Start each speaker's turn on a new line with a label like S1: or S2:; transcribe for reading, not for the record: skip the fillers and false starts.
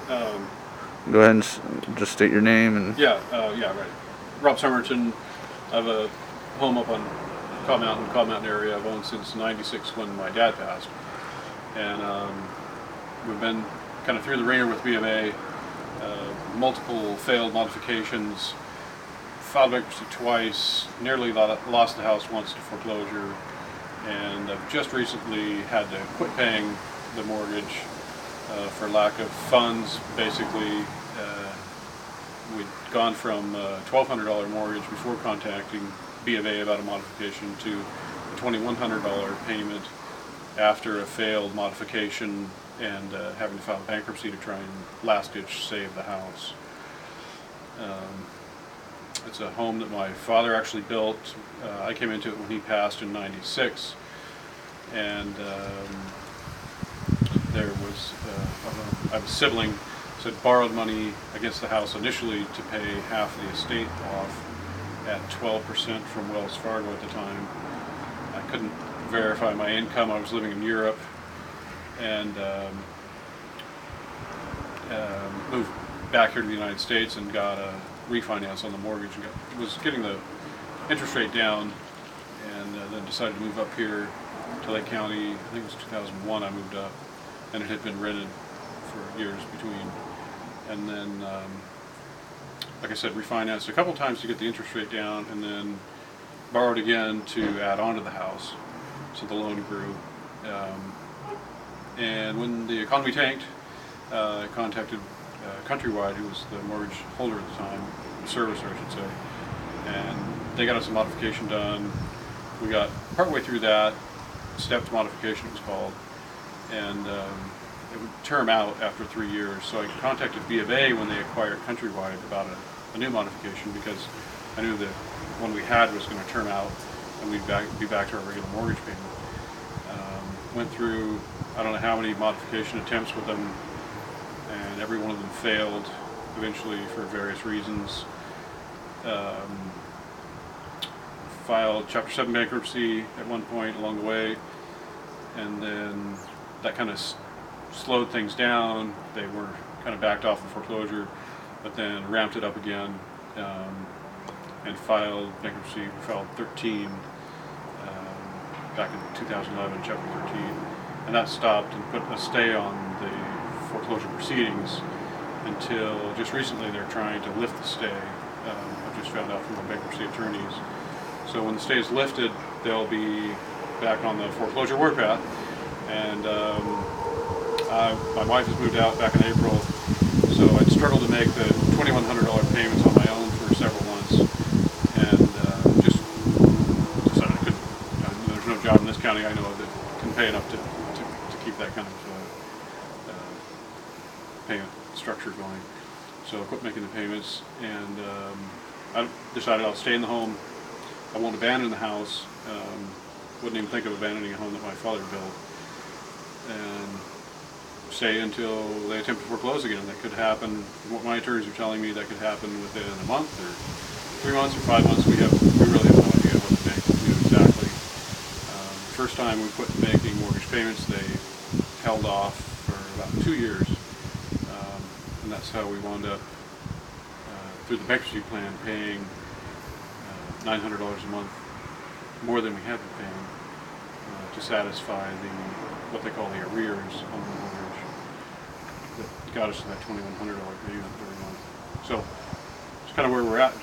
S1: Go ahead and just state your name and.
S2: Yeah, right. Rob Somerton. I have a home up on Cobb Mountain area. I've owned since '96 when my dad passed, and we've been kind of through the ringer with B of A. Multiple failed modifications, filed bankruptcy twice, nearly lost the house once to foreclosure, and I've just recently had to quit paying the mortgage for lack of funds. Basically, we'd gone from a $1,200 mortgage before contacting B of A about a modification to a $2,100 payment after a failed modification and having to file bankruptcy to try and last-ditch save the house. It's a home that my father actually built. I came into it when he passed in '96, and there was I have a sibling so had borrowed money against the house initially to pay half the estate off at 12% from Wells Fargo at the time. I couldn't verify my income. I was living in Europe, and moved back here to the United States and got a refinance on the mortgage and was getting the interest rate down, and then decided to move up here to Lake County. I think it was 2001 I moved up, and it had been rented for years between. And then, like I said, refinanced a couple times to get the interest rate down, and then borrowed again to add on to the house, so the loan grew. And when the economy tanked, I contacted Countrywide, who was the mortgage holder at the time, servicer I should say, and they got us a modification done. We got partway through that, stepped modification it was called, and it would term out after 3 years. So I contacted B of A when they acquired Countrywide about a new modification, because I knew that one we had was going to term out and we'd be back to our regular mortgage payment. Went through I don't know how many modification attempts with them, and every one of them failed eventually for various reasons. Filed Chapter 7 bankruptcy at one point along the way, and then that kind of slowed things down. They were kind of backed off of foreclosure, but then ramped it up again, and filed bankruptcy. We filed 13 back in 2011, Chapter 13, and that stopped and put a stay on the foreclosure proceedings until just recently they're trying to lift the stay. I've just found out from the bankruptcy attorneys. So when the stay is lifted, they'll be back on the foreclosure warpath. And my wife has moved out back in April, so I'd struggled to make the $2,100 payments on my own for several months, and just decided I couldn't. There's no job in this county I know of that can pay enough to keep that kind of payment structure going. So I quit making the payments, and I decided I'll stay in the home. I won't abandon the house. Wouldn't even think of abandoning a home that my father built, and stay until they attempt to foreclose again. That could happen. What my attorneys are telling me, that could happen within a month or 3 months or 5 months. We really have no idea what the bank will do exactly. The first time we quit making mortgage payments, they held off for about 2 years, and that's how we wound up through the bankruptcy plan paying $900 a month more than we had been paying to satisfy what they call the arrears on the mortgage that got us to that $2,100 payment every month. So it's kind of where we're at.